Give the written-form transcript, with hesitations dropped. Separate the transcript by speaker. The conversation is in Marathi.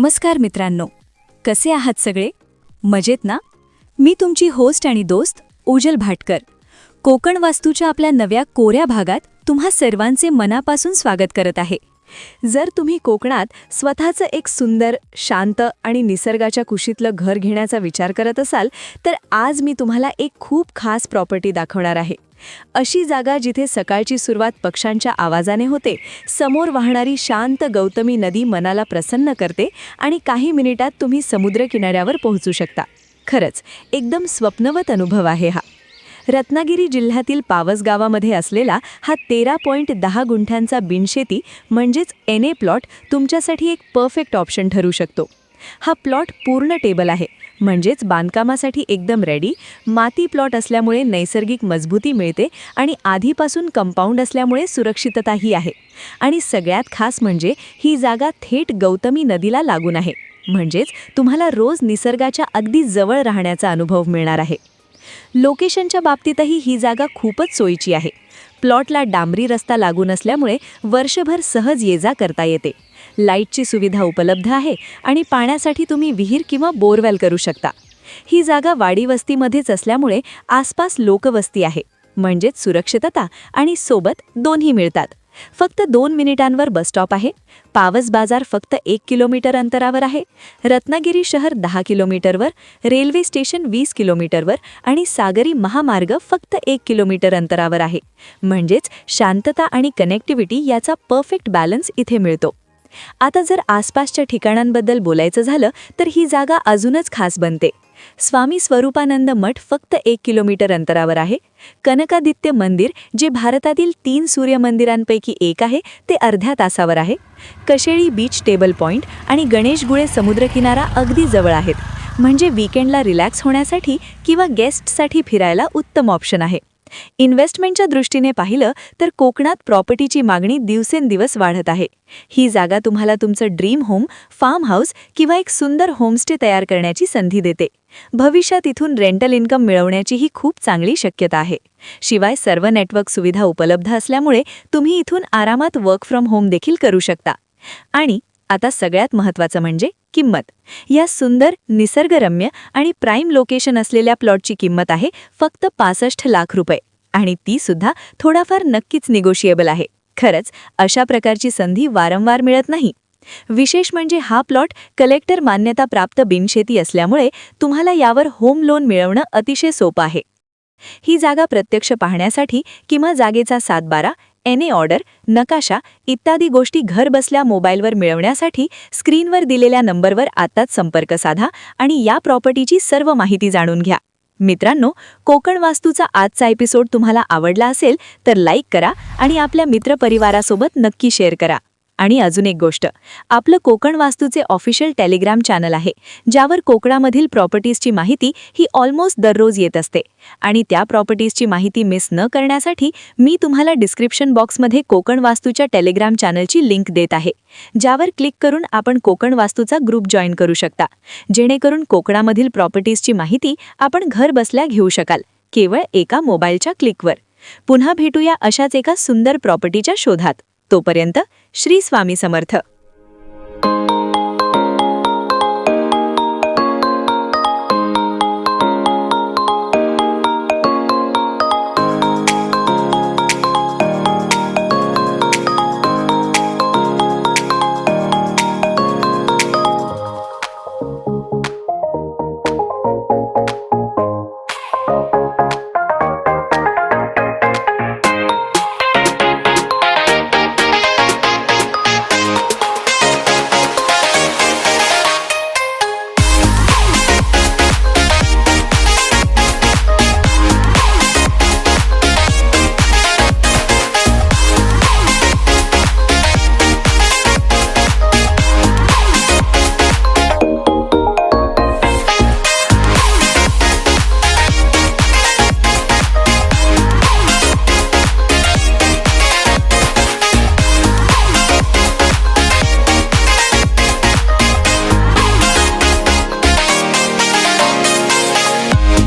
Speaker 1: नमस्कार मित्रांनो, कसे आहात सगळे? मजेत ना? मी तुमची होस्ट आणि दोस्त उजल भाटकर. कोकण वास्तूच्या आपल्या नव्या कोऱ्या भागात तुम्हा सर्वांचे मनापासून स्वागत करत आहे. जर तुम्ही कोकणात स्वतःचं एक सुंदर, शांत आणि निसर्गाच्या कुशीतलं घर घेण्याचा विचार करत असाल, तर आज मी तुम्हाला एक खूप खास प्रॉपर्टी दाखवणार आहे. अशी जागा जिथे सकाळची सुरुवात पक्ष्यांच्या आवाजाने होते, समोर वाहणारी शांत गौतमी नदी मनाला प्रसन्न करते आणि काही मिनिटात तुम्ही समुद्रकिनाऱ्यावर पोहोचू शकता. खरंच एकदम स्वप्नवत अनुभव आहे हा. रत्नागिरी जिल्ह्यातील पावस गावामध्ये असलेला हा 13.10 गुंठ्यांचा बिनशेती म्हणजेच NA प्लॉट तुमच्यासाठी एक परफेक्ट ऑप्शन ठरू शकतो. हा प्लॉट पूर्ण टेबल आहे, म्हणजेच बांधकामासाठी एकदम रेडी. माती प्लॉट असल्यामुळे नैसर्गिक मजबूती मिळते आणि आधीपासून कंपाऊंड असल्यामुळे सुरक्षितताही आहे. आणि सगळ्यात खास म्हणजे ही जागा थेट गौतमी नदीला लागून आहे, म्हणजेच तुम्हाला रोज निसर्गाच्या अगदी जवळ राहण्याचा अनुभव मिळणार आहे. लोकेशनच्या बाबतीतही ही जागा खूपच सोयीची आहे. प्लॉटला डांबरी रस्ता लागून असल्यामुळे वर्षभर सहज ये-जा करता येते. लाईटची सुविधा उपलब्ध आहे आणि पाण्यासाठी तुम्ही विहीर किंवा बोरवेल करू शकता. ही जागा वाडी वस्तीमध्येच असल्यामुळे आसपास लोकवस्ती आहे, म्हणजेच सुरक्षितता आणि सोबत दोन्ही मिळतात. फक्त 2 मिनिटांवर बसस्टॉप आहे. पावस बाजार फक्त 1 किलोमीटर अंतरावर आहे. रत्नागिरी शहर 10 किलोमीटरवर, रेल्वे स्टेशन 20 किलोमीटरवर आणि सागरी महामार्ग फक्त 1 किलोमीटर अंतरावर आहे. म्हणजेच शांतता आणि कनेक्टिव्हिटी याचा परफेक्ट बॅलन्स इथे मिळतो. आता जर आसपासच्या ठिकाणांबद्दल बोलायचं झालं तर ही जागा अजूनच खास बनते. स्वामी स्वरूपानंद मठ फक्त 1 किलोमीटर अंतरावर आहे. कनकादित्य मंदिर, जे भारतातील 3 सूर्य मंदिरांपैकी एक आहे, ते अर्ध्या तासावर आहे. कशेळी बीच टेबल पॉइंट आणि गणेशगुळे समुद्रकिनारा अगदी जवळ आहेत, म्हणजे वीकेंडला रिलॅक्स होण्यासाठी किंवा गेस्टसाठी फिरायला उत्तम ऑप्शन आहे. इन्व्हेस्टमेंटच्या दृष्टीने पाहिलं तर कोकणात प्रॉपर्टीची मागणी दिवसेंदिवस वाढत आहे. ही जागा तुम्हाला तुमचं ड्रीम होम, फार्म हाऊस किंवा एक सुंदर होमस्टे तयार करण्याची संधी देते. भविष्यात इथून रेंटल इन्कम मिळवण्याचीही खूप चांगली शक्यता आहे. शिवाय सर्व नेटवर्क सुविधा उपलब्ध असल्यामुळे तुम्ही इथून आरामात वर्क फ्रॉम होम देखील करू शकता. आणि आता सगळ्यात महत्त्वाचं म्हणजे किंमत. या सुंदर, निसर्गरम्य आणि प्राईम लोकेशन असलेल्या प्लॉटची किंमत आहे फक्त 65 लाख रुपये, आणि ती सुद्धा थोडाफार नक्कीच निगोशिएबल आहे. खरंच अशा प्रकारची संधी वारंवार मिळत नाही. विशेष म्हणजे हा प्लॉट कलेक्टर मान्यता प्राप्त बिनशेती असल्यामुळे तुम्हाला यावर होम लोन मिळवणं अतिशय सोपं आहे. ही जागा प्रत्यक्ष पाहण्यासाठी किंवा जागेचा 7/12, NA ऑर्डर, नकाशा इत्यादी गोष्टी घर बसल्या मोबाईलवर मिळवण्यासाठी स्क्रीनवर दिलेल्या नंबरवर आत्ताच संपर्क साधा आणि या प्रॉपर्टीची सर्व माहिती जाणून घ्या. मित्रांनो, कोकण वास्तूचा आजचा एपिसोड तुम्हाला आवडला असेल तर लाईक करा आणि आपल्या मित्रपरिवारासोबत नक्की शेअर करा. आणि अजून एक गोष्ट, आपलं कोकण वास्तूचे ऑफिशियल टेलिग्राम चॅनल आहे, ज्यावर कोकणामधील प्रॉपर्टीजची माहिती ही ऑलमोस्ट दररोज येत असते. आणि त्या प्रॉपर्टीजची माहिती मिस न करण्यासाठी मी तुम्हाला डिस्क्रिप्शन बॉक्समध्ये कोकण वास्तूच्या टेलिग्राम चॅनलची लिंक देत आहे, ज्यावर क्लिक करून आपण कोकण वास्तूचा ग्रुप जॉईन करू शकता, जेणेकरून कोकणामधील प्रॉपर्टीजची माहिती आपण घर बसल्या घेऊ शकाल, केवळ एका मोबाईलच्या क्लिकवर. पुन्हा भेटूया अशाच एका सुंदर प्रॉपर्टीच्या शोधात. तोपर्यंत श्री स्वामी समर्थ.